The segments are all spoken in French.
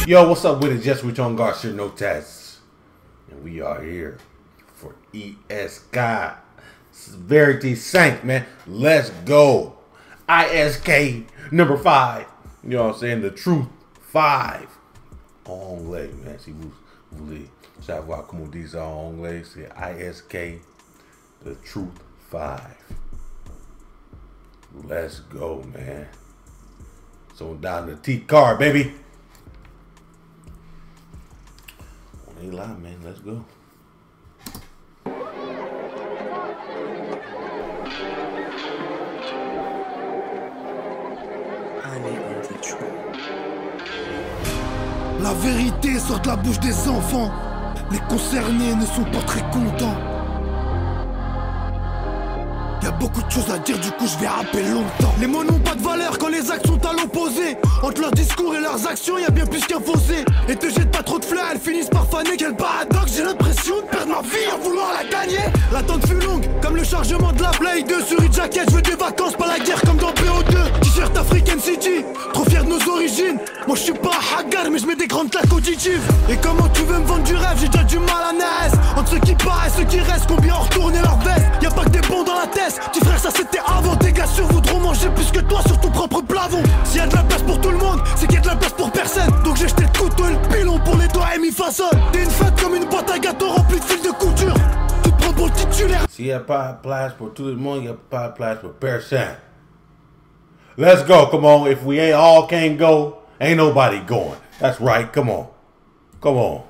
Yo, what's up with it? Just Rich on Garcia, no tests. And we are here for ESK. Verity Saint, man. Let's go. ISK number 5. You know what I'm saying? The Truth 5. En anglais, man. Si vous voulez savoir comment on dit ça en anglais, c'est ISK, The Truth 5. Let's go, man. So down the T card, baby. On ain't lying, man. Let's go. La vérité sort de la bouche des enfants. Les concernés ne sont pas très contents. Y'a beaucoup de choses à dire, du coup je vais rapper longtemps. Les mots n'ont pas de valeur quand les actes sont à l'opposé. Entre leurs discours et leurs actions, y'a bien plus qu'un fossé. Et te jette pas trop de fleurs, elles finissent par faner. Quel paradoxe, j'ai l'impression de perdre ma vie à vouloir la gagner. L'attente fut longue, comme le chargement de la Play 2 sur une jacket. Je veux des vacances, pas la guerre comme dans BO2. T-shirt African City, trop fier de nos origines. Moi je suis pas hagar, mais je mets des grandes claques auditives. Et comment tu veux me vendre du rêve, j'ai déjà du mal à naître. Entre ceux qui partent et ceux qui restent, combien ont retourné leur veste. Y'a pas que des bons dans la tête. Petit frère, ça c'était avant. Tes gars sûrs voudront manger plus que toi sur ton propre plafond. S'il y a de la place pour tout le monde, c'est qu'il y a de la place pour personne. Donc j'ai jeté le couteau et le pilon pour les doigts et mi façon. T'es une fête comme une boîte à gâteaux remplie de fils de couture. Tu te prends pour le titulaire. S'il n'y a pas de place pour tout le monde, il n'y a pas de place pour personne. Let's go, come on. If we ain't all can't go, ain't nobody going. That's right, come on. Come on.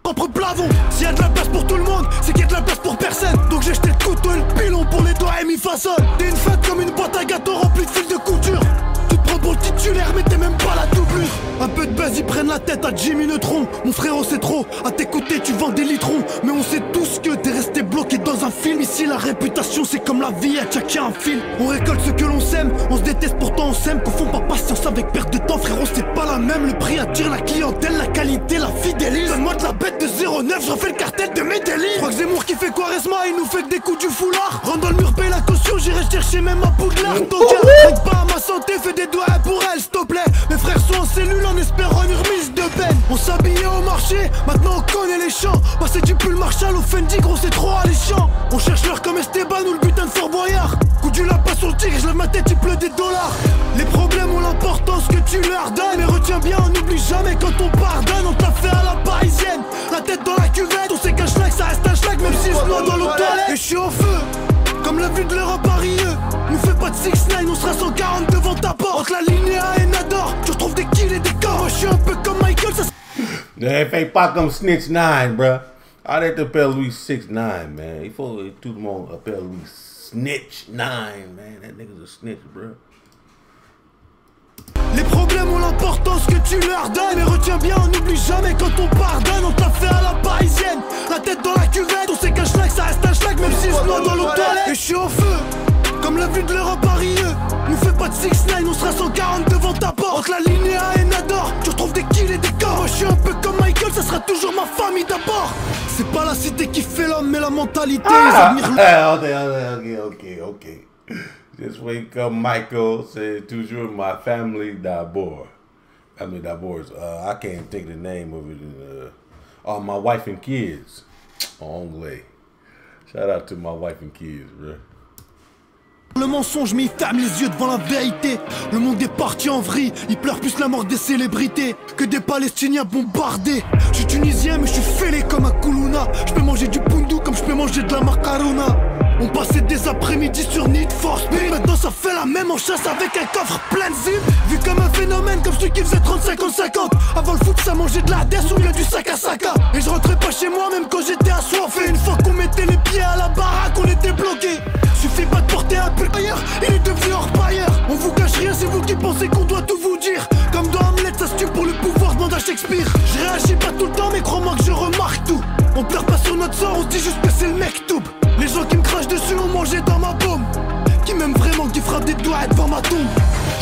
Propre plafond. S'il y a de la place pour tout le monde, c'est qu'il y a de la place pour personne. Donc j'ai jeté le couteau et le pilon pour les doigts et mi façon. T'es une fête comme une boîte à gâteaux remplie de fils de couture. Tu te prends pour le titulaire mais t'es même pas la doublure. Un peu de buzz, ils prennent la tête à Jimmy Neutron. Mon frérot c'est trop, à t'écouter tu vends des litrons. Mais on sait tous que t'es resté bloqué dans un film. Ici la réputation c'est comme la vie, à chacun un fil. On récolte ce que l'on sème, on se déteste pourtant on s'aime. Confond pas patience avec perte de temps, frérot c'est pas la même. Le prix attire la clientèle, la qualité, la fidélise. Donne-moi de la bête de 09, je refais le cartel de mes délires. Je crois que Zemmour qui fait Quaresma, il nous fait que des coups du foulard. Rentre dans le mur, paye la caution, j'irai chercher même un bout de l'arme. Donc reste pas à ma santé, fais des doigts pour elle, s'il te plaît. Mes frères sont en cellule en espérant une remise de peine. On s'habillait au marché, maintenant on connaît les champs. Passer du pull Marshall au Fendi, gros c'est trop alléchant. On cherche l'heure comme Esteban ou le butin de Fort Boyard. Coup du lapin sur le tigre, je lève ma tête, il pleut des dollars. Les problèmes ont l'importance que tu leur donnes. Mais retiens bien, on n'oublie jamais quand on pardonne. On t'a fait à la parisienne, la tête dans la cuvette. On sait qu'un schlag, ça reste un schlag, même si je noie dans l'eau de toilette. Et je suis au feu, comme la vue de l'Europe à Rieux. Nous fais pas de 6ix9ine, on sera 140 devant ta porte. Entre la Linéa et Nador, tu retrouves des kills et des corps. Moi je suis un peu comme Michael, ça Fait pas comme Snitch 9, bruh. Arrête d'appeler lui 6ix9ine, man. Il faut que tout le monde appelle lui Snitch 9, man. That nigga's a snitch, bruh. Les problèmes ont l'importance que tu leur donnes. Mais retiens bien, on n'oublie jamais quand on pardonne. On t'a fait à la parisienne, la tête dans la cuvette. On sait qu'un schlag, ça reste un schlag, même si je noie dans l'eau de toilette. Et je suis au feu, comme la vue de l'Europe à Rieux. Nous fais pas de 6ix9ine, on sera 140 devant ta porte. Entre la Linéa et Nador, tu retrouves des kills et des corps. Moi je suis un peu comme Michael, ça sera toujours ma famille d'abord. C'est pas la cité qui fait l'homme, mais la mentalité. Ils admirent Ok. Just wake up, Michael. C'est toujours my family d'abord. Family d'abord. I can't think the name of it. My wife and kids. En anglais. Shout out to my wife and kids, bro. Le mensonge, mais il ferme les yeux devant la vérité. Le monde est parti en vrille, il pleure plus la mort des célébrités que des Palestiniens bombardés. Je suis tunisien mais je suis fêlé comme un Koulouna. Je peux manger du poundou comme je peux manger de la macarona. On passait des après-midi sur Need for Speed. Maintenant ça fait la même en chasse avec un coffre plein de zip. Vu comme un phénomène comme celui qui faisait 30-50-50. Avant le foot ça mangeait de la desse ou bien du sac à sac. Et je rentrais pas chez moi même quand j'étais assoiffé. Une fois qu'on mettait les pieds à la baraque on était bloqué. Suffit pas de porter un pull ailleurs, il est devenu hors pailleur. On vous cache rien, c'est vous qui pensez qu'on doit tout vous dire. Comme dans Hamlet, ça se tue pour le pouvoir, demande à Shakespeare. Je réagis pas tout le temps, mais crois-moi que je remarque tout. On pleure pas sur notre sort, on se dit juste que c'est le mec tout. Les gens qui me crachent dessus ont mangé dans ma paume. Qui m'aime vraiment, qui frappe des doigts devant ma tombe.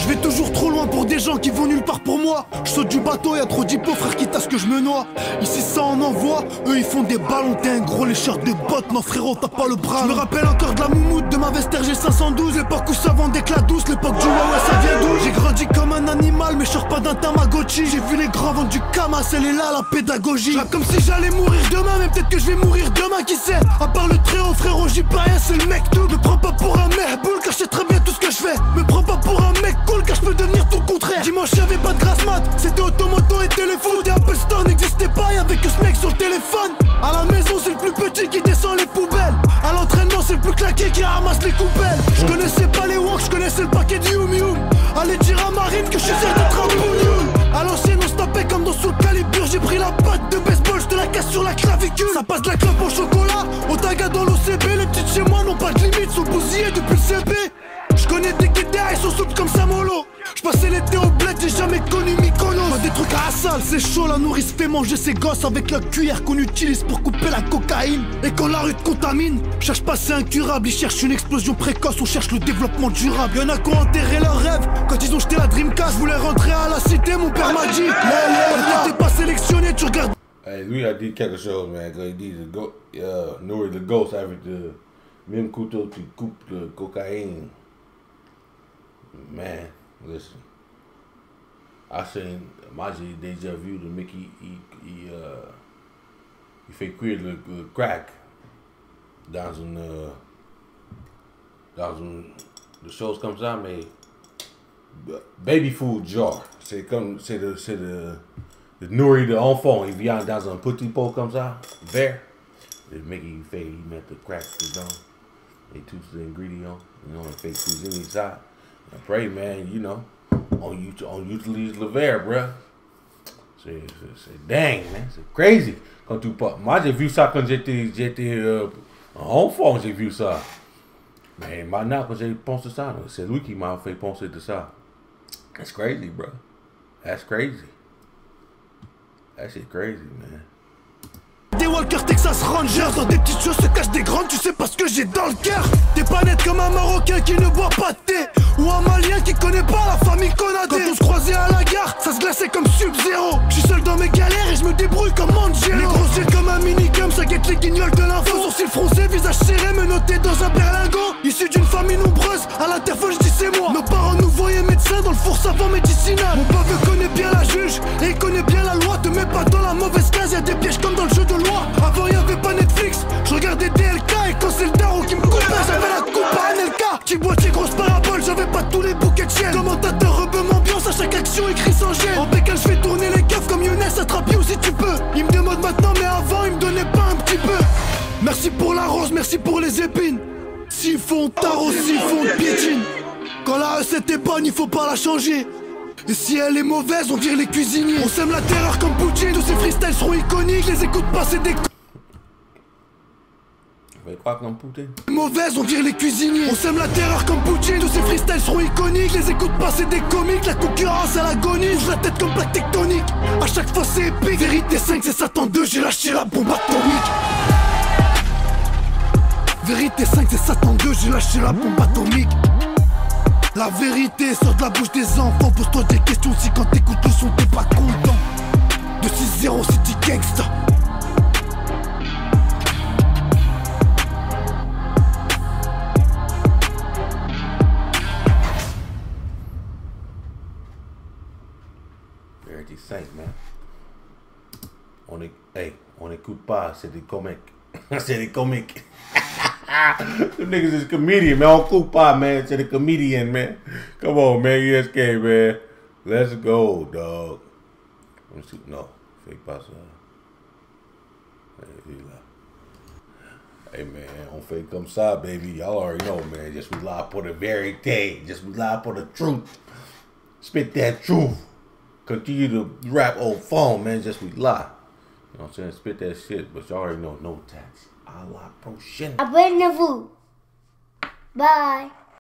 Je vais toujours trop loin pour des gens qui vont nulle part pour moi. Je saute du bateau, y'a trop d'hypo, frère qui tasse que je me noie. Ici ça en envoie, eux ils font des ballons. T'es un gros lécheur de bottes, non frérot t'as pas le bras. Je me rappelle encore de la moumoute de ma Vester G512. L'époque où ça vendait que la douce, l'époque du ouais ça vient d'où. J'ai grandi comme un animal mais je sors pas d'un Tamagotchi. J'ai vu les grands vendre du Kamas, elle est là la pédagogie. Là comme si j'allais mourir demain, mais peut-être que je vais mourir demain, qui sait. À part le très haut frérot, j'y pas rien, c'est le mec tout. Me prends pas pour un mehboul car je sais très bien tout ce que je fais. Me prends pas pour un mec cool car je peux devenir tout le contraire. Dimanche y'avait pas de grasse mat, c'était automoto et téléfoot. Et Apple Store n'existait pas, y'avait que ce mec sur le téléphone. À la maison c'est le plus petit qui descend les poubelles. À l'entraînement c'est le plus claqué qui ramasse les coupelles. Je connaissais pas les walks, je connaissais le paquet du Yum Yum. Allez dire à Marine que je suis fier d'être un bougnoul. À l'ancienne on se tapait comme dans sous le calibre. J'ai pris la patte de baseball, je te la casse sur la clavicule. Ça passe de la clope au chocolat, au taga dans l'OCB. Les petites chez moi n'ont pas de limite, sont bousillées depuis le CP. Je connais des guitares, ils sont souples comme Samolo. Je passais l'été au bled, j'ai jamais connu Mykonos. Des trucs à la salle, c'est chaud, la nourrice fait manger ses gosses avec la cuillère qu'on utilise pour couper la cocaïne. Et quand la rue te contamine, cherche pas c'est incurable. Ils cherchent une explosion précoce, on cherche le développement durable. Y'en a qui ont enterré leurs rêves quand ils ont jeté la Dreamcast. Je voulais rentrer à la cité, mon père m'a dit t'es pas sélectionné, tu regardes. Hey, lui a dit quelque chose, man. Il dit nourrir le ghost avec le même couteau tu coupes le cocaïne. Man, listen. I seen Maji Deja Vu, le mec il fait cuire le crack dans une de choses comme ça, mais baby food jar. C'est comme c'est de nourrir de enfant. Il vient dans un petit pot comme ça, vert. Le mec il met le crack dedans et tous les ingrédients, il fait cuisiner ça. I pray, man, you know, on utilise le verre, bruh. C'est dang, man, c'est crazy. Quand tu parles. Moi, j'ai vu ça quand j'étais enfant, j'ai vu ça. Mais maintenant, quand j'ai pensé ça, c'est lui qui m'a fait penser de ça. That's crazy, bro. That's crazy. That shit crazy, man. Des Walker Texas Rangers, dans des petites choses se cachent des grandes, tu sais pas ce que j'ai dans le cœur. T'es pas net comme un Marocain qui ne boit pas de thé, ou un Malien qui connaît pas la famille Konadé. Quand on se croisait à la gare, ça se glaçait comme Sub-Zero. J'suis seul dans mes galères et je me débrouille comme Angelo. Les grosses yeux comme un minicum, ça guette les guignols de l'info. Sourcils froncés, visage serré, menotté dans un berlingot. Issu d'une famille nombreuse, à l'interphone j'dis c'est moi. Nos parents nous voyaient médecins dans le four savant médicinal. Mon papa connaît bien la juge, et il connaît bien la loi. Te mets pas dans la mauvaise case, y'a des pièges comme dans le jeu de loi. Avant y'avait pas Netflix, je regardais DLK. Et quand c'est le daron qui me coupait, j'avais la coupe à NLK. Petit boîtier, grosse parabole, j'avais pas tous les bouquets de chiennes. Commentateur, rebeu m'ambiance, à chaque action écrit sans gêne. En bécane, je fais tourner les keufs comme Younes, attrape You si tu peux. Il me demande maintenant, mais avant il me donnait pas un petit peu. Merci pour la rose, merci pour les épines. Siphon, tarot, siphon, piétine. Quand la recette est bonne, il faut pas la changer. Et si elle est mauvaise, on vire les cuisiniers. On sème la terreur comme Poutine, tous ces freestyles seront iconiques. Les écoute pas, c'est des Quoi comme Poutine? Mauvaise, on vire les cuisiniers. On sème la terreur comme Poutine, tous ces freestyles seront iconiques. Les écoute pas, c'est des comiques. La concurrence à l'agonie, bouge la tête comme plaque tectonique. À chaque fois c'est épique. Vérité 5, c'est Satan 2, j'ai lâché la bombe atomique. Vérité 5, c'est Satan 2, j'ai lâché la bombe atomique. La vérité sort de la bouche des enfants. Pose-toi des questions si quand t'écoutes le son t'es pas content. De 6-0 City Gangsta. Verity 5, man. On n'écoute pas, c'est des comiques. C'est des comiques. Them niggas is comedian, man. On coupe pas, man. C'est des comedian, man. Come on, man. ESK, man. Let's go, dog. No, fake pas ça. Hey, man, on fait comme ça, baby. Y'all already know, man. Just rely pour the vérité. Just rely pour the truth. Spit that truth. Continue to rap old phone, man. Just rely. You know what I'm saying? Spit that shit. But y'all already know, no tax. A la prochaine. Abonnez-vous. Bye.